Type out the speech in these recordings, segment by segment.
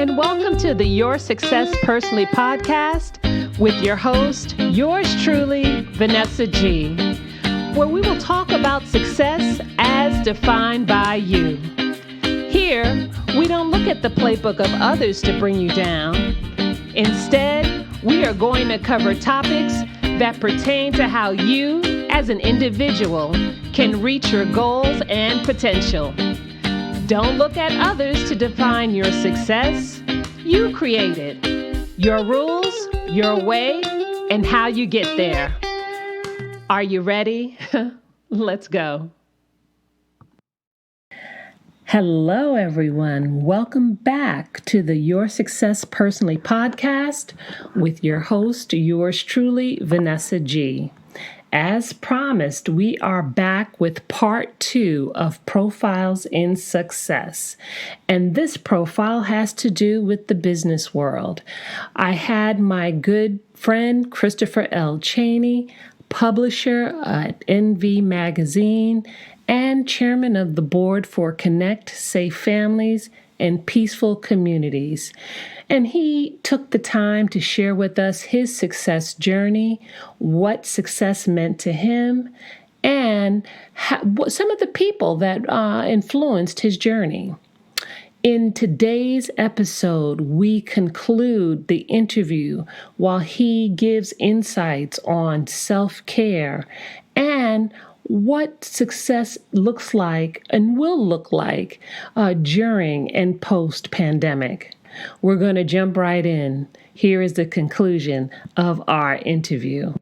and welcome to the Your Success Personally podcast with your host, yours truly, Vanessa G, where we will talk about success as defined by you. Here, we don't look at the playbook of others to bring you down. Instead, we are going to cover topics that pertain to how you, as an individual, can reach your goals and potential. Don't look at others to define your success. You create it. Your rules, your way, and how you get there. Are you ready? Let's go. Hello, everyone. Welcome back to the Your Success Personally podcast with your host, yours truly, Vanessa G. As promised, we are back with part 2 of Profiles in Success. And this profile has to do with the business world. I had my good friend, Christopher L. Cheney, publisher at NV Magazine and chairman of the board for Connect Safe Families and Peaceful Communities. And he took the time to share with us his success journey, what success meant to him, and some of the people that influenced his journey. In today's episode, we conclude the interview while he gives insights on self-care and what success looks like and will look like during and post-pandemic. We're going to jump right in. Here is the conclusion of our interview.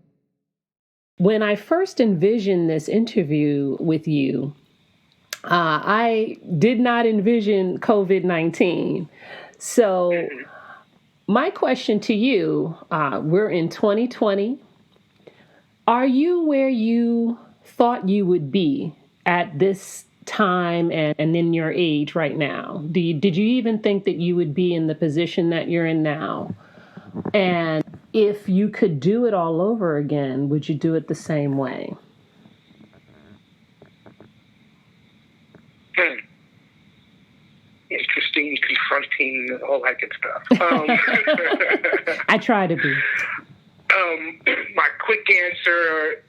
When I first envisioned this interview with you, I did not envision COVID-19. So my question to you, we're in 2020. Are you where you thought you would be at this time and in your age right now? Did you even think that you would be in the position that you're in now? And if you could do it all over again, would you do it the same way? Interesting, confronting, all that good stuff. I try to be. My quick answer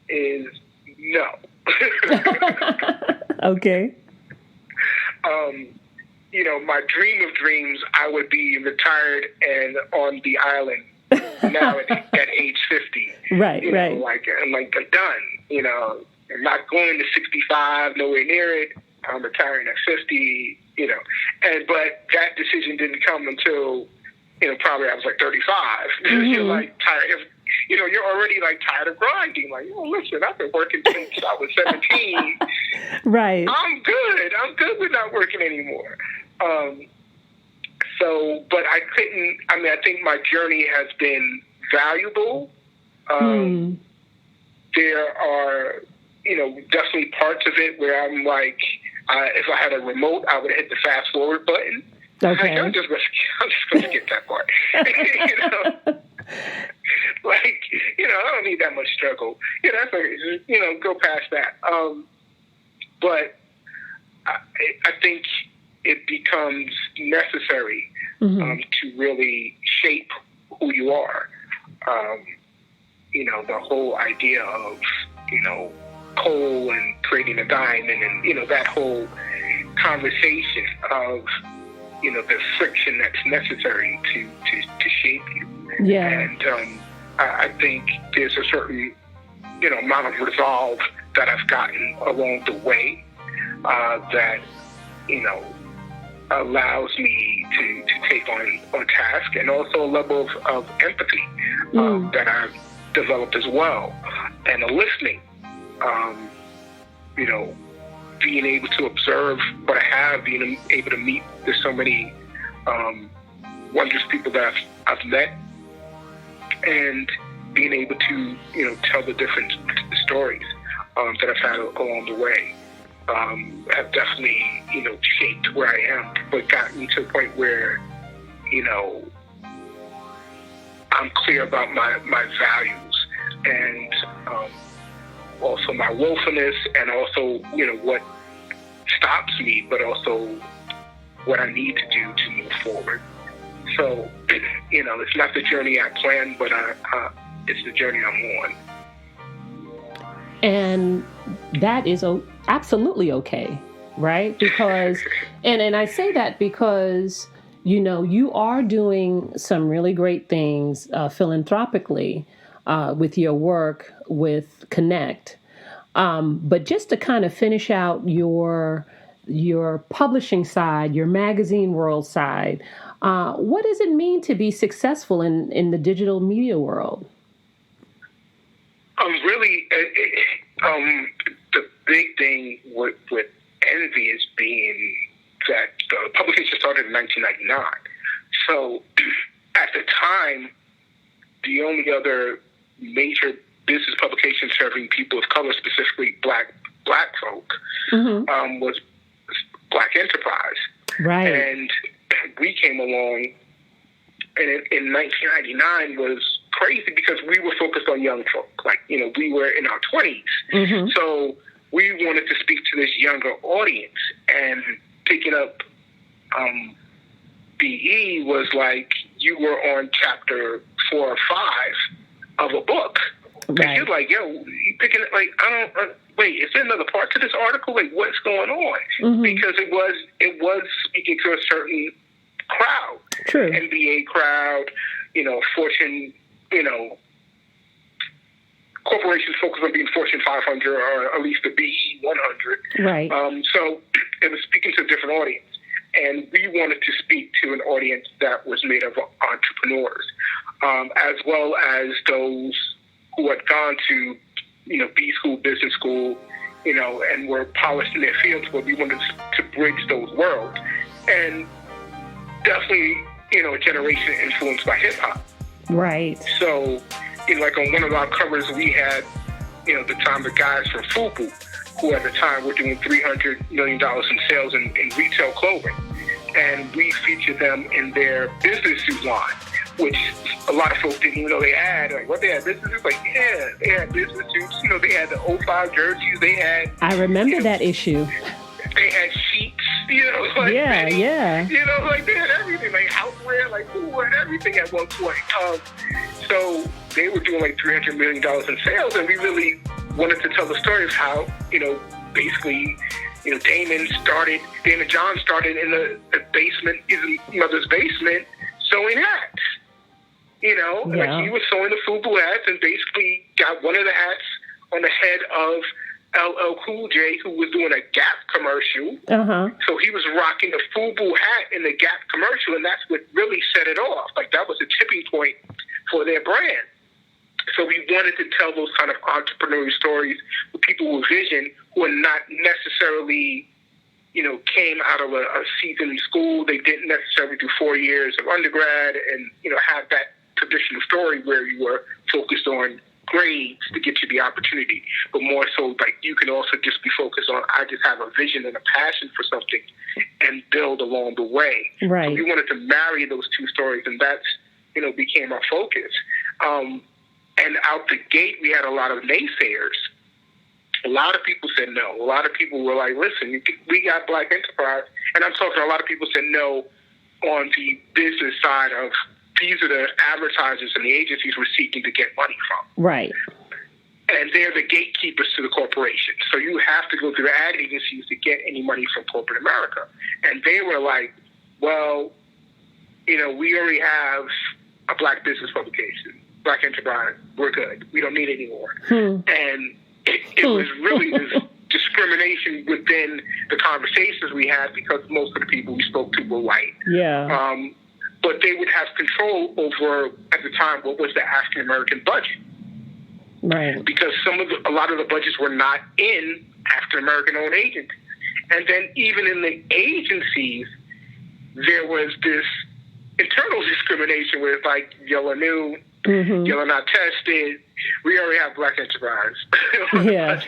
is no. Okay. My dream of dreams, I would be retired and on the island now at age 50. Right. Like I'm done. I'm not going to 65, nowhere near it. I'm retiring at 50. But that decision didn't come until probably I was like 35. Mm-hmm. You're like tired of. You're already like tired of grinding. Like, listen, I've been working since I was 17. Right. I'm good with not working anymore. But I couldn't. I think my journey has been valuable. There are, definitely parts of it where I'm like, if I had a remote, I would hit the fast forward button. Okay. I'm just going to skip that part. I don't need that much struggle. That's okay. Go past that. But I think it becomes necessary to really shape who you are. The whole idea of, coal and creating a diamond and, that whole conversation of, the friction that's necessary to shape you. Yeah. And I think there's a certain, amount of resolve that I've gotten along the way that, allows me to take on task, and also a level of empathy that I've developed as well, and a listening, being able to observe what I have, being able to meet with so many wondrous people that I've met, and being able to, tell the different stories that I've had along the way. Have definitely, shaped where I am, but gotten to a point where, I'm clear about my values and also my woefulness, and also, what stops me, but also what I need to do to move forward. So, it's not the journey I planned, but it's the journey I'm on. And that is absolutely okay, right? Because, and I say that because, you are doing some really great things philanthropically with your work with Connect. But just to kind of finish out your publishing side, your magazine world side, what does it mean to be successful in the digital media world? Really, the big thing with Envy is being that the publication started in 1999. So at the time, the only other major business publication serving people of color, specifically black folk, was Black Enterprise. Right. And we came along, and in 1999 was crazy because we were focused on young folk. Like, we were in our 20s. So we wanted to speak to this younger audience, and picking up BE was like you were on chapter 4 or 5 of a book. Right. And you're like, yo, you picking it, like, wait, is there another part to this article? Like, what's going on? Because it was speaking to a certain crowd. True. NBA crowd, Fortune, corporations focus on being Fortune 500 or at least the BE 100. Right. So it was speaking to a different audience. And we wanted to speak to an audience that was made of entrepreneurs, as well as those who had gone to, B school, business school, and were polished in their fields, but we wanted to bridge those worlds. And definitely, a generation influenced by hip hop. Right. So, like on one of our covers, we had, the time the guys from FUBU, who at the time were doing $300 million in sales in retail clothing. And we featured them in their business suit line, which a lot of folks didn't even know they had. Like, what they had business suits? Like, yeah, they had business suits. They had the 05 jerseys. They had... I remember that issue. They had sheets, like... Yeah, yeah. Like, they had everything. Like, housewear, like, who had everything at one point. So they were doing, like, $300 million in sales, and we really wanted to tell the story of how, basically... Damon John started in the basement, his mother's basement, sewing hats. Like he was sewing the FUBU hats and basically got one of the hats on the head of LL Cool J, who was doing a Gap commercial. So he was rocking a FUBU hat in the Gap commercial, and that's what really set it off. Like that was a tipping point for their brand. So we wanted to tell those kind of entrepreneurial stories with people with vision who are not necessarily, came out of a seasoned school. They didn't necessarily do 4 years of undergrad and, have that traditional story where you were focused on grades to get you the opportunity. But more so, like, you can also just be focused on, I just have a vision and a passion for something and build along the way. Right. So we wanted to marry those two stories, and that's, became our focus. And out the gate, we had a lot of naysayers. A lot of people said no. A lot of people were like, listen, we got Black Enterprise. And I'm talking, a lot of people said no on the business side of these are the advertisers and the agencies we're seeking to get money from. Right. And they're the gatekeepers to the corporation. So you have to go through the ad agencies to get any money from corporate America. And they were like, well, we already have a Black business publication. Black Enterprise, we're good. We don't need any more. And it was really this discrimination within the conversations we had because most of the people we spoke to were white. Yeah. But they would have control over, at the time, what was the African American budget. Right. Because a lot of the budgets were not in African American owned agencies. And then even in the agencies, there was this internal discrimination where it's like, y'all are new, y'all are not tested. We already have Black Enterprise. Yeah.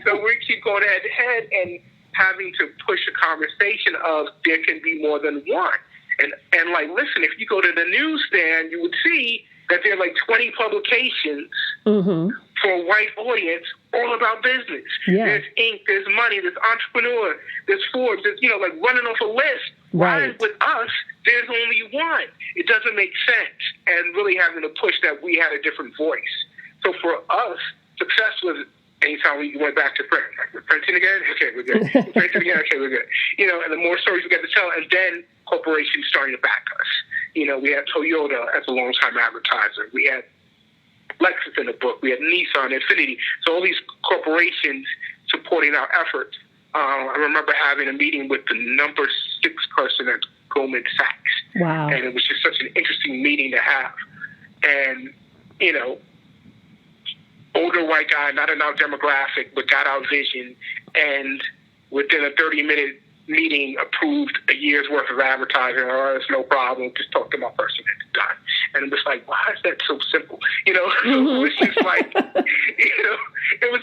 So we keep going head to head and having to push a conversation of there can be more than one. And like, listen, if you go to the newsstand, you would see that there are like 20 publications for a white audience all about business. Yeah. There's Inc., there's Money, there's Entrepreneur, there's Forbes, there's, like running off a list Right. Why with us, there's only one? It doesn't make sense. And really having to push that we had a different voice. So for us, success was anytime we went back to print. Like, we're printing again? Okay, we're good. We're printing again? Okay, we're good. You know, and the more stories we get to tell, and then corporations starting to back us. You know, we had Toyota as a long-time advertiser. We had Lexus in the book. We had Nissan, Infinity. So all these corporations supporting our efforts. I remember having a meeting with the number 6 person at Goldman Sachs. Wow. And it was just such an interesting meeting to have. And, you know, older white guy, not in our demographic, but got our vision. And within a 30-minute meeting, approved a year's worth of advertising. Oh, it's no problem. Just talk to my person and it's done. And it was like, why is that so simple? You know, it was just like, you know, it was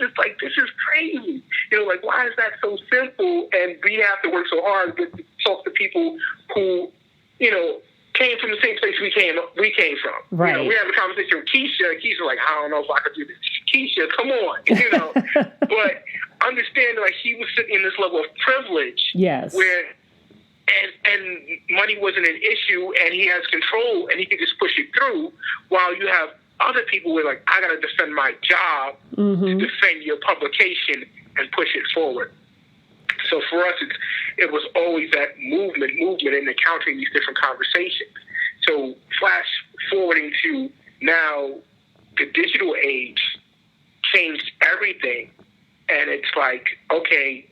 just like, this is crazy. You know, like, why is that so simple? And we have to work so hard to talk to people who, you know, came from the same place we came from. Right. You know, we had a conversation with Keisha. Keisha like, I don't know if I could do this. Keisha, come on. You know, but understand like he was sitting in this level of privilege. Yes. Where and money wasn't an issue, and he has control, and he can just push it through. While you have other people who are like, I got to defend my job to defend your publication and push it forward. So for us, it was always that movement, and encountering these different conversations. So flash forwarding to now, the digital age changed everything. And it's like, okay,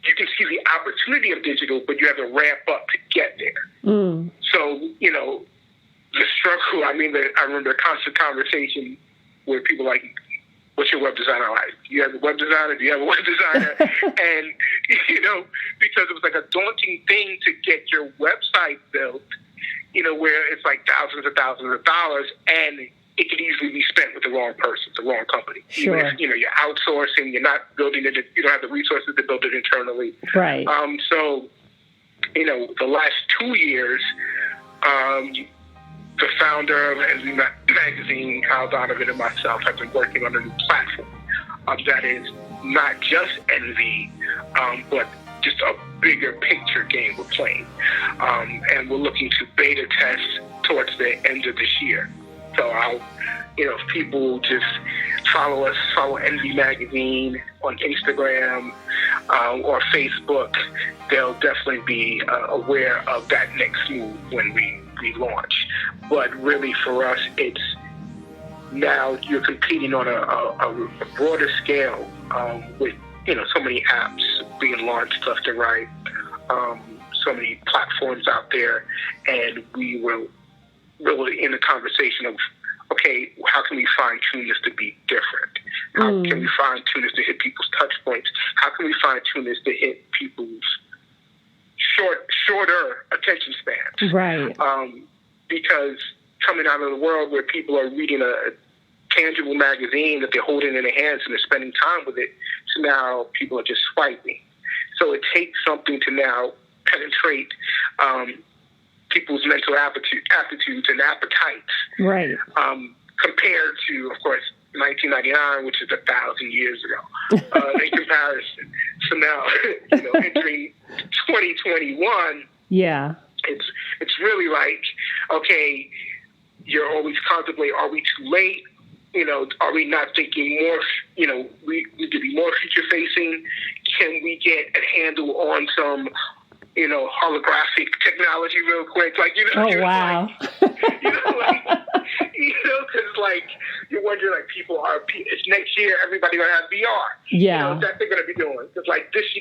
you can see the opportunity of digital, but you have to ramp up to get there. So, you know, the struggle, I remember the constant conversation where people like, what's your web designer like? Do you have a web designer? Do you have a web designer? And, you know, because it was like a daunting thing to get your website built, you know, where it's like thousands of dollars, and it could easily be spent with the wrong person, the wrong company. Sure. Even if, you know, you're outsourcing, you're not building it, you don't have the resources to build it internally. Right. So, you know, the last 2 years, the founder of Envy Magazine, Kyle Donovan, and myself have been working on a new platform that is not just Envy, but just a bigger picture game we're playing. And we're looking to beta test towards the end of this year. So if people just follow us, follow Envy Magazine on Instagram or Facebook, they'll definitely be aware of that next move when we launch. But really for us, it's now you're competing on a broader scale with, you know, so many apps being launched left and right, so many platforms out there, and we were really in a conversation of, okay, how can we fine-tune this to be different? How can we fine-tune this to hit people's touch points? How can we fine-tune this to hit people's shorter attention spans? Right. Because coming out of the world where people are reading a tangible magazine that they're holding in their hands and they're spending time with it, so now people are just swiping. So it takes something to now penetrate people's mental aptitudes and appetites. Right. Compared to, of course, 1999, which is 1,000 years ago, in comparison. So now, you know, entering 2021, yeah, it's really like, okay, you're always contemplating, are we too late? You know, are we not thinking more, you know, we need to be more future facing? Can we get a handle on some, you know, holographic technology real quick? Like, you know, wow. Because like you're wondering, like, people are. It's next year. Everybody gonna have VR. Yeah, you know, that they're gonna be doing. It's like this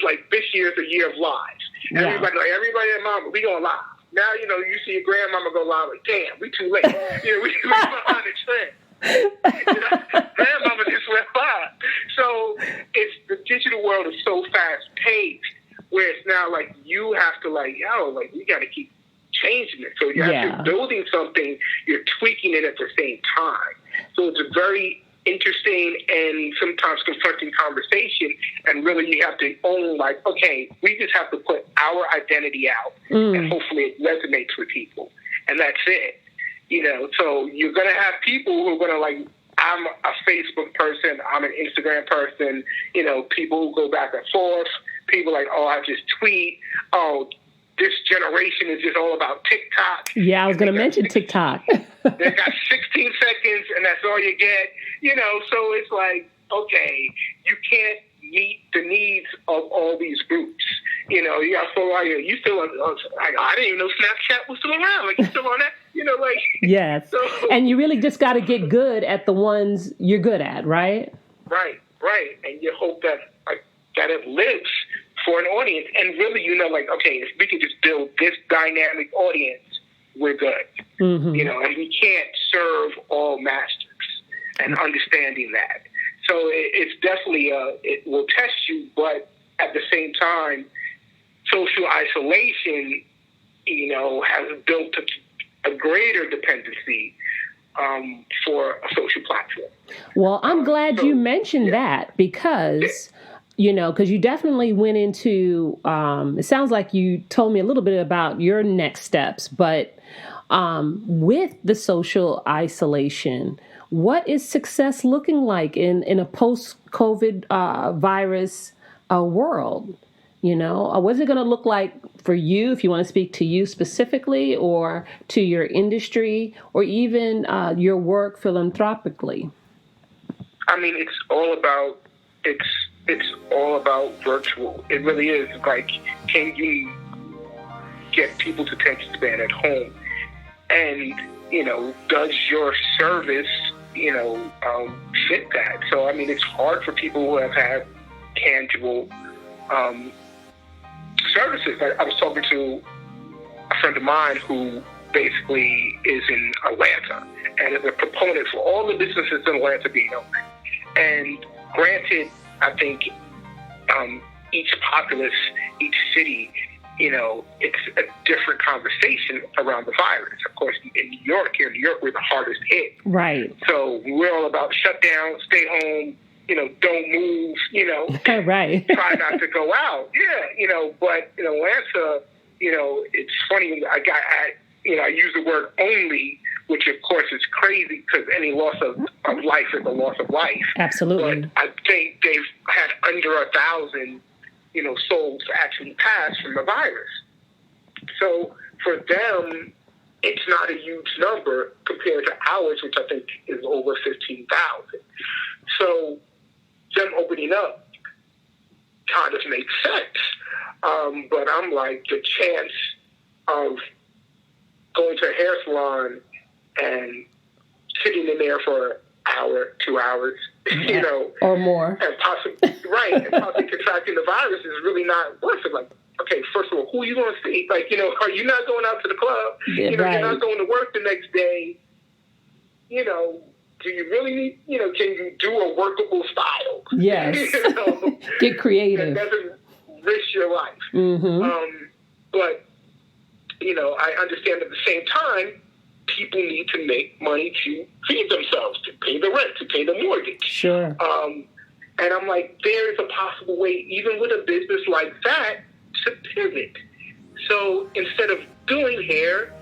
year is the year of live. Yeah. Everybody and mama, we going live. Now, you know, you see your grandmama go live. Like, damn, we too late. You know, we behind the trend. You know, grandmama just went live. So it's the digital world is so fast paced, where it's now like you have to we got to keep changing it. So you're actually building something, you're tweaking it at the same time. So it's a very interesting and sometimes confronting conversation. And really you have to own, like, okay, we just have to put our identity out and hopefully it resonates with people. And that's it. You know, so you're going to have people who are going to, like, I'm a Facebook person, I'm an Instagram person, you know, people who go back and forth, people like, oh, I just tweet, oh, this generation is just all about TikTok. Yeah, I was going to mention TikTok. They got 16 seconds, and that's all you get. So it's like, okay, you can't meet the needs of all these groups. You got so like you still I didn't even know Snapchat was still around. Like, you still on that? Yes. So, and you really just got to get good at the ones you're good at, right? Right. And you hope that it lives for an audience. And really, okay, if we could just build this dynamic audience, we're good. Mm-hmm. And we can't serve all masters, and understanding that. So it's definitely, it will test you, but at the same time, social isolation, has built a greater dependency for a social platform. Well, I'm glad you mentioned that, because, because you definitely went into, it sounds like you told me a little bit about your next steps, but with the social isolation, what is success looking like in a post-COVID virus world? What's it going to look like for you, if you want to speak to you specifically, or to your industry, or even your work philanthropically? I mean, it's all about virtual. It really is. Like, can you get people's attention span at home? And, does your service, fit that? So, I mean, it's hard for people who have had tangible services. I was talking to a friend of mine who basically is in Atlanta and is a proponent for all the businesses in Atlanta being open. And granted, I think each populace, each city, it's a different conversation around the virus. Of course, in New York, we're the hardest hit. Right. So we're all about shut down, stay home, don't move, right. Try not to go out. Yeah, but in Atlanta, it's funny. I use the word only, which of course is crazy, because any loss of life is a loss of life. Absolutely. But I think they've had under 1,000, souls actually pass from the virus. So for them, it's not a huge number compared to ours, which I think is over 15,000. So them opening up kind of makes sense. But I'm like, the chance of going to a hair salon and sitting in there for an hour, 2 hours, or more, and possibly contracting the virus is really not worth it. Like, okay, first of all, who are you going to see? Like, are you not going out to the club? Yeah, you're not going to work the next day. Do you really need, can you do a workable style? Yes. Get creative. That doesn't risk your life. Mm-hmm. But, I understand at the same time, people need to make money to feed themselves, to pay the rent, to pay the mortgage. Sure. And I'm like, there is a possible way, even with a business like that, to pivot. So instead of doing hair,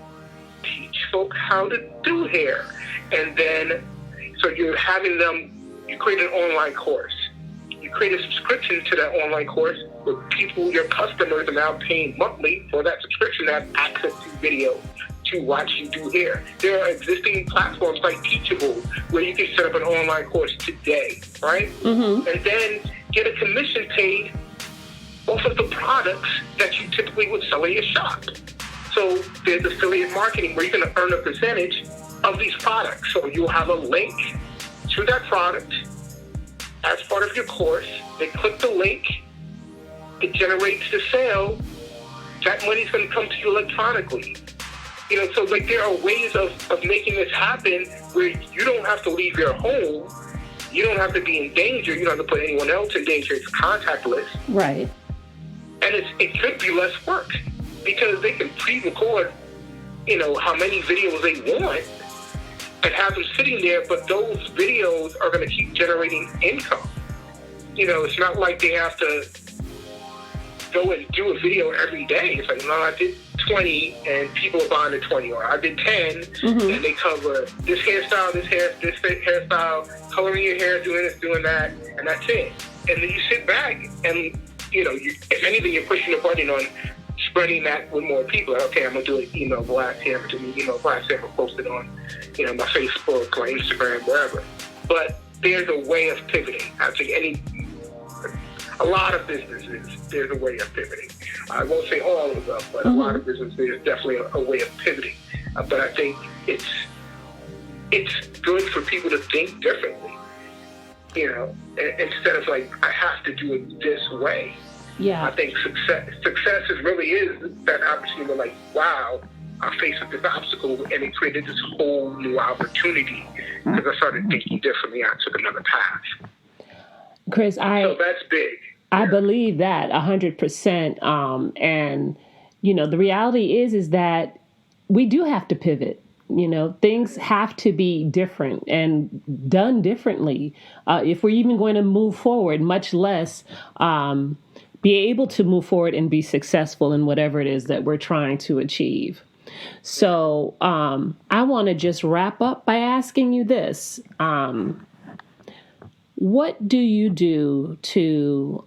teach folk how to do hair. And then, so you're having them, you create an online course. You create a subscription to that online course where people, your customers, are now paying monthly for that subscription to have access to video to watch you do hair. There are existing platforms like Teachable where you can set up an online course today, right? Mm-hmm. And then get a commission paid off of the products that you typically would sell in your shop. So there's affiliate marketing where you're going to earn a percentage of these products. So you'll have a link to that product as part of your course. They click the link, it generates the sale. That money's going to come to you electronically. So like there are ways of making this happen where you don't have to leave your home. You don't have to be in danger. You don't have to put anyone else in danger. It's contactless. Right. And it could be less work because they can pre-record, how many videos they want and have them sitting there, but those videos are going to keep generating income. It's not like they have to go and do a video every day. It's like, no, I did 20 and people are buying the 20, or I did 10 mm-hmm. and they cover this hairstyle, this hairstyle, coloring your hair, doing this, doing that, and that's it. And then you sit back and, if anything, you're pushing the button on spreading that with more people. Okay, I'm gonna do an email blast here, I'm gonna do an email blast here, I'm gonna post it on, my Facebook or Instagram, wherever. But there's a way of pivoting. I think a lot of businesses, there's a way of pivoting. I won't say all of them, but a lot of businesses, there's definitely a way of pivoting. But I think it's good for people to think differently. Instead of like, I have to do it this way. Yeah. I think success really is that opportunity where, like, wow, I faced with this obstacle and it created this whole new opportunity because I started thinking differently. I took another path. Chris, so that's big. I believe that 100%. And, the reality is that we do have to pivot. Things have to be different and done differently if we're even going to move forward, much less be able to move forward and be successful in whatever it is that we're trying to achieve. So I want to just wrap up by asking you this. What do you do to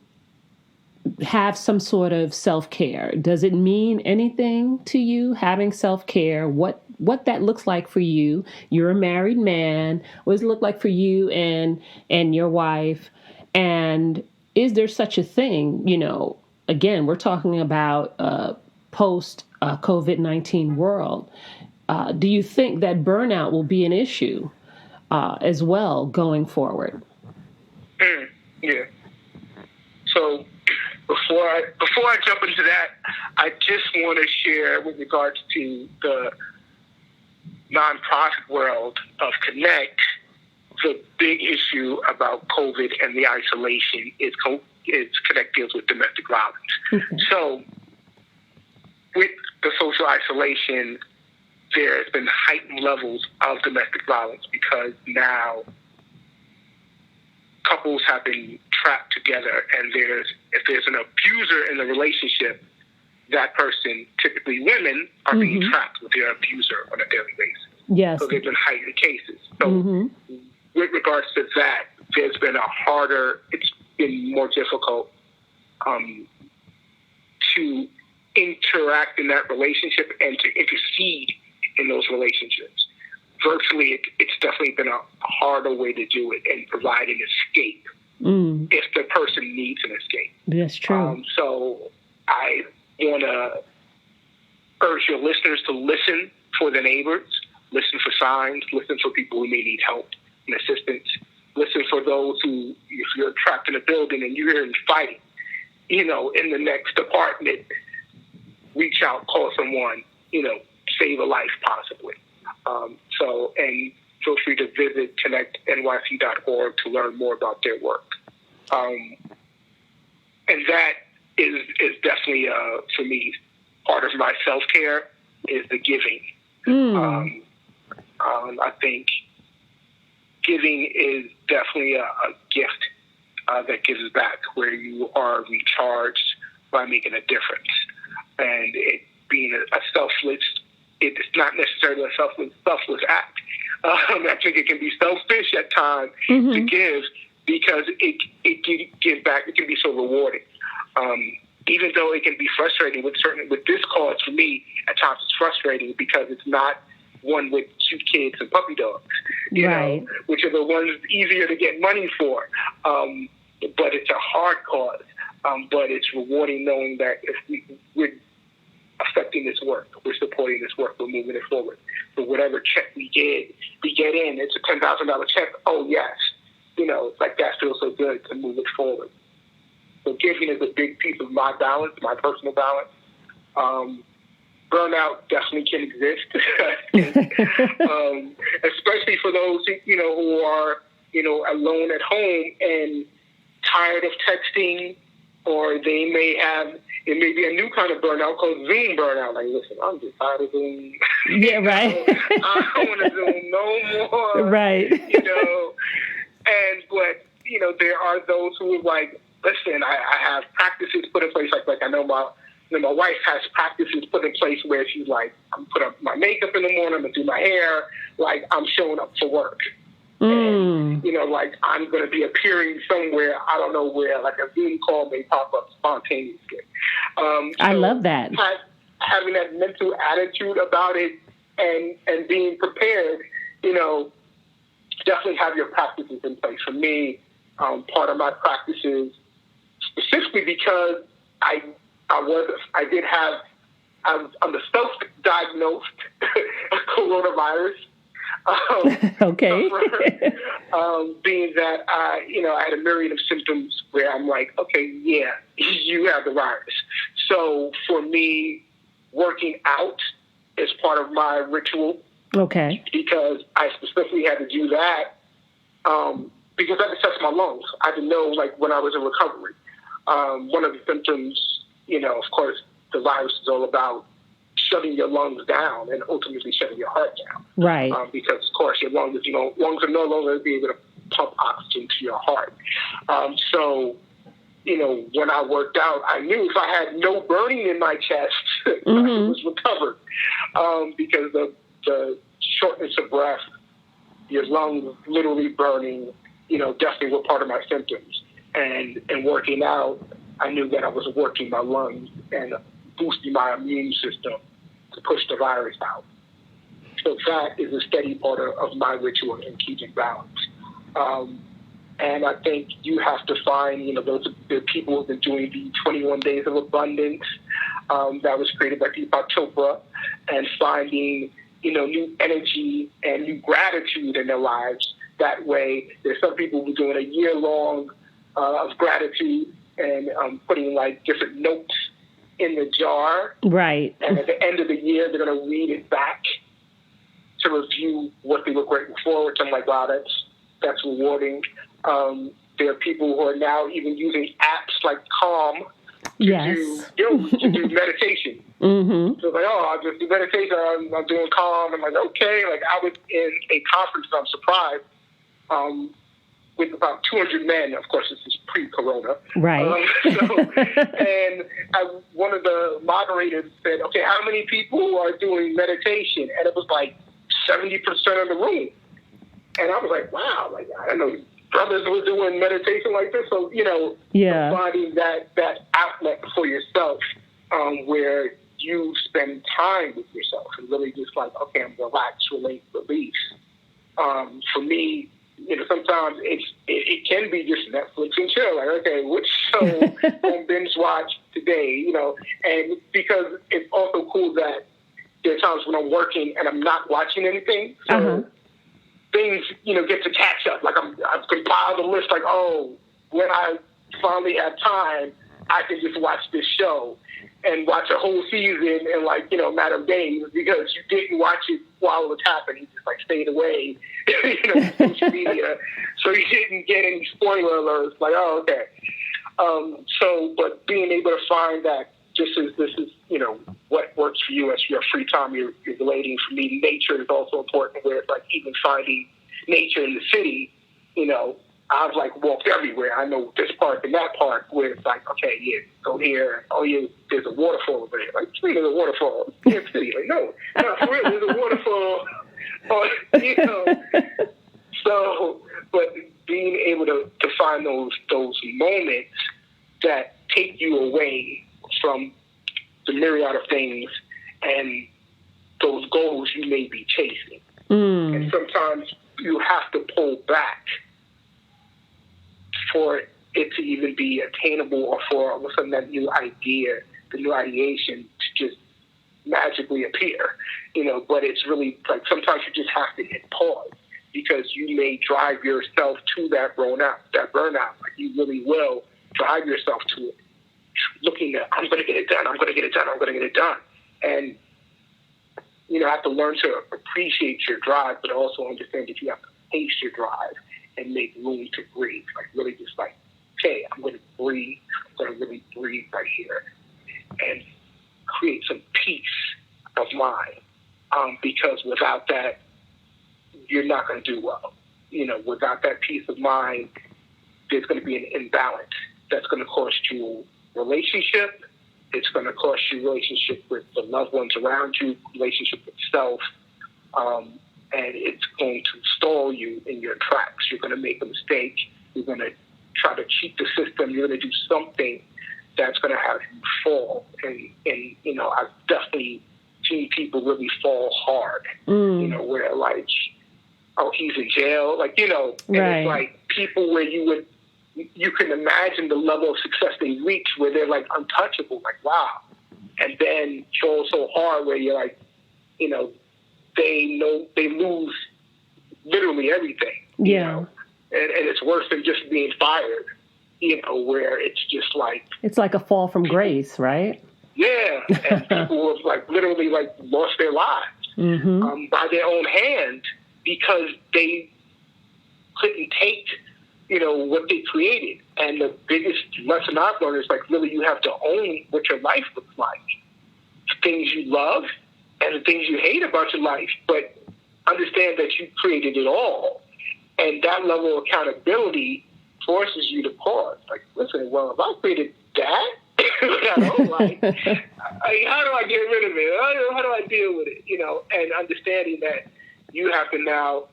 have some sort of self-care? Does it mean anything to you, having self-care? What that looks like for you? You're a married man. What does it look like for you and your wife? And is there such a thing? Again, we're talking about post COVID-19 world. Do you think that burnout will be an issue as well going forward? Yeah. So before I jump into that, I just want to share with regards to the nonprofit world of Connect, the big issue about COVID and the isolation is Connect deals with domestic violence. Mm-hmm. So with the social isolation, there's been heightened levels of domestic violence because now couples have been trapped together, and if there's an abuser in the relationship, that person, typically women, are being trapped with their abuser on a daily basis. Yes. So there's been heightened cases. So with regards to that, it's been more difficult to interact in that relationship and to intercede in those relationships. Virtually, it's definitely been a harder way to do it and provide an escape if the person needs an escape. That's true. So I want to urge your listeners to listen for the neighbors, listen for signs, listen for people who may need help and assistance, listen for those who, if you're trapped in a building and you're hearing fighting, in the next apartment, reach out, call someone, save a life possibly. And feel free to visit connectnyc.org to learn more about their work. And that is definitely, for me, part of my self-care is the giving. I think giving is definitely a gift that gives back, where you are recharged by making a difference. And it being a selfless, it's not necessarily a selfless act. I think it can be selfish at times to give, because it can give back. It can be so rewarding. Even though it can be frustrating with this cause, for me, at times it's frustrating because it's not one with cute kids and puppy dogs, right, which are the ones easier to get money for. But it's a hard cause. But it's rewarding knowing that if we're affecting this work, we're supporting this work, we're moving it forward. So whatever check we get in, it's a $10,000 check. Oh yes, it's like that feels so good to move it forward. So giving is a big piece of my balance, my personal balance. Burnout definitely can exist, especially for those who are alone at home and tired of texting, or it may be a new kind of burnout called Zoom burnout. Like, listen, I'm just tired of Zoom. Yeah, right. I don't want to Zoom no more. Right. But there are those who are like, listen, I have practices put in place. Like I know my wife has practices put in place where she's like, I'm put up my makeup in the morning, I'm gonna do my hair, like I'm showing up for work. And, like I'm going to be appearing somewhere, I don't know where, like a Zoom call may pop up spontaneously. I love that. Having that mental attitude about it and being prepared, definitely have your practices in place. For me, part of my practices, specifically because I'm the self-diagnosed coronavirus. Okay. Being that I had a myriad of symptoms where I'm like, okay, yeah, you have the virus. So for me, working out is part of my ritual. Okay. Because I specifically had to do that because I had to test my lungs. I had to know, like, when I was in recovery. One of the symptoms, of course, the virus is all about shutting your lungs down and ultimately shutting your heart down. Right. Because, of course, your lungs are no longer be able to pump oxygen to your heart. So, when I worked out, I knew if I had no burning in my chest, I was recovered. Because the shortness of breath, your lungs literally burning, definitely were part of my symptoms. And working out, I knew that I was working my lungs and boosting my immune system to push the virus out. So that is a steady part of my ritual in keeping balance. And I think you have to find, the people who have been doing the 21 Days of Abundance that was created by Deepak Chopra, and finding, new energy and new gratitude in their lives. That way, there's some people who are doing a year long of gratitude and putting like different notes in the jar. Right. And at the end of the year, they're going to read it back to review what they were grateful for, which I'm like, wow, that's rewarding. There are people who are now even using apps like Calm to do meditation. Mm-hmm. So like, I just do meditation. I'm doing Calm. I'm like, okay. Like, I was in a conference. I'm surprised. With about 200 men. Of course, this is pre-corona. Right. And one of the moderators said, okay, how many people are doing meditation? And it was like 70% of the room. And I was like, wow, like, I don't know, brothers were doing meditation like this. So, finding that outlet for yourself where you spend time with yourself and really just like, okay, I'm relaxed, release. For me, sometimes it can be just Netflix and chill. Like, okay, which show I'm binge watch today? And because it's also cool that there are times when I'm working and I'm not watching anything, so things get to catch up. Like I've compiled a list. Like, when I finally have time, I can just watch this show and watch a whole season in a matter of days, because you didn't watch it while it was happening. You just stayed away, social media, so you didn't get any spoiler alerts. Like, okay. But being able to find that this is what works for you as your free time you're relating. For me, nature is also important. Where it's like even finding nature in the city, I've walked everywhere. I know this park and that park where it's like, okay, yeah, go here. Oh yeah, there's a waterfall over there. Like, there's a waterfall in the city. Like, no, for real, there's a waterfall. So, but being able to find those moments that take you away from the myriad of things and those goals you may be chasing. And sometimes you have to pull back for it to even be attainable, or for all of a sudden that new idea, the new ideation to just magically appear, but it's really like sometimes you just have to hit pause, because you may drive yourself to that burnout. Like, you really will drive yourself to it, looking at, I'm going to get it done. And, you have to learn to appreciate your drive, but also understand that you have to pace your drive and make room to breathe. Like, really just okay, I'm going to breathe. I'm going to really breathe right here and create some peace of mind. Because without that, you're not going to do well. Without that peace of mind, there's going to be an imbalance that's going to cost you relationship. It's going to cost you relationship with the loved ones around you, relationship with self, and it's going to stall you in your tracks. You're going to make a mistake. You're going to try to cheat the system. You're going to do something that's going to have you fall. And you know, I've definitely seen people really fall hard, you know, where like, oh, he's in jail, like, you know, and it's like people where you can imagine the level of success they reach where they're like untouchable, like, wow. And then fall so hard where you're like, you know, they lose literally everything, you know, and it's worse than just being fired, you know, where it's just like... It's like a fall from grace, right? Yeah, and people have like literally like lost their lives by their own hand because they couldn't take, you know, what they created. And the biggest lesson I've learned is like, really, you have to own what your life looks like. Things you love and the things you hate about your life, but understand that you created it all. And that level of accountability forces you to pause. Like, listen, well, if I created that, I don't like, how do I get rid of it? How do I deal with it? You know, and understanding that you have to now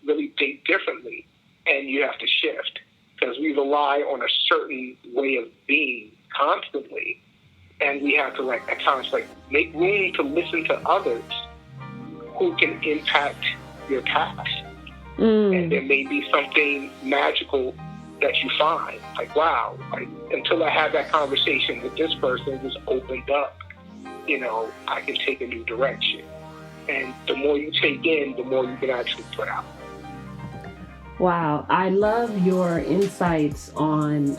really think differently and you have to shift because we rely on a certain way of being constantly. And we have to, like, at times, like, make room to listen to others who can impact your past. And there may be something magical that you find. Like, wow, like, until I have that conversation with this person who's opened up, you know, I can take a new direction. And the more you take in, the more you can actually put out. Wow. I love your insights on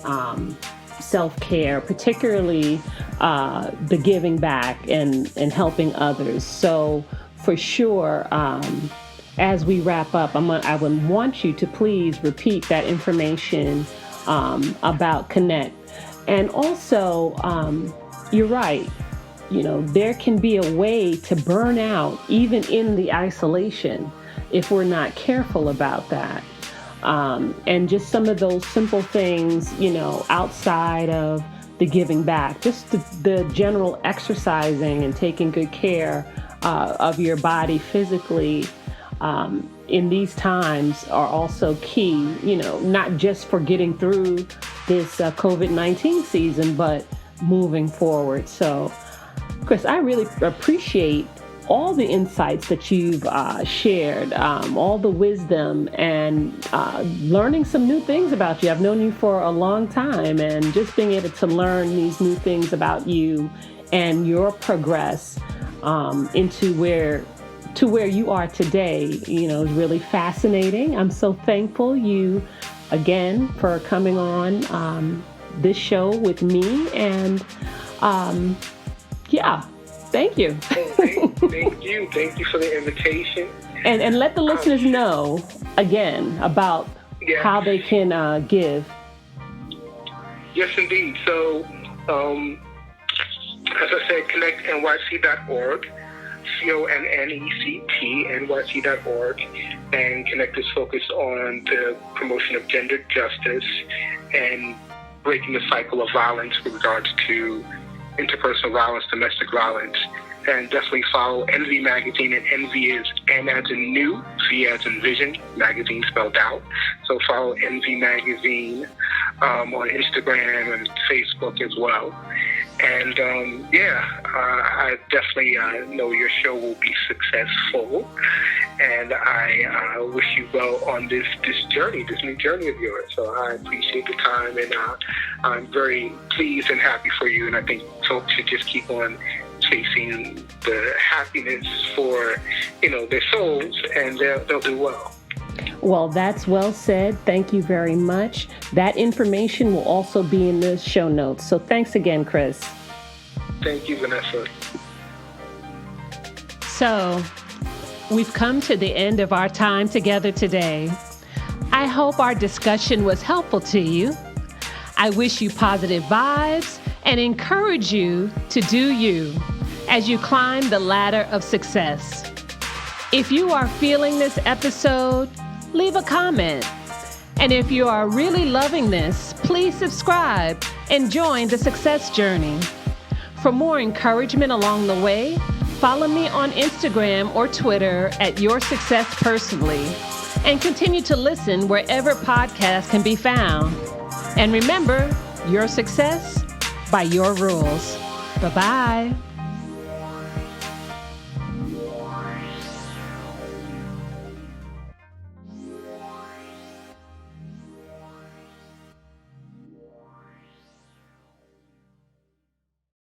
self-care, particularly the giving back and helping others. So for sure, as we wrap up, I would want you to please repeat that information about Connect. And also, you're right. You know, there can be a way to burn out even in the isolation if we're not careful about that. And just some of those simple things, you know, outside of the giving back, just the general exercising and taking good care of your body physically in these times are also key, you know, not just for getting through this COVID-19 season, but moving forward. So, Chris, I really appreciate all the insights that you've shared, all the wisdom and learning some new things about you. I've known you for a long time, and just being able to learn these new things about you and your progress into where you are today, you know, is really fascinating. I'm so thankful you, again, for coming on this show with me. And thank you. Thank you. Thank you for the invitation. And let the listeners know, again, about how they can give. Yes, indeed. So, as I said, connectnyc.org. CONNECT, and Connect is focused on the promotion of gender justice and breaking the cycle of violence with regards to interpersonal violence, domestic violence. And definitely follow Envy Magazine, and Envy is N as in new, V as in vision, magazine spelled out. So follow Envy Magazine on Instagram and Facebook as well. And I definitely know your show will be successful, and I wish you well on this journey, this new journey of yours. So I appreciate the time, and I'm very pleased and happy for you. And I think folks should just keep on chasing the happiness for, you know, their souls, and they'll do well. Well, that's well said. Thank you very much. That information will also be in the show notes. So thanks again, Chris. Thank you, Vanessa. So we've come to the end of our time together today. I hope our discussion was helpful to you. I wish you positive vibes and encourage you to do you as you climb the ladder of success. If you are feeling this episode, leave a comment. And if you are really loving this, please subscribe and join the success journey. For more encouragement along the way, follow me on Instagram or Twitter at Your Success Personally, and continue to listen wherever podcasts can be found. And remember, your success by your rules. Bye-bye.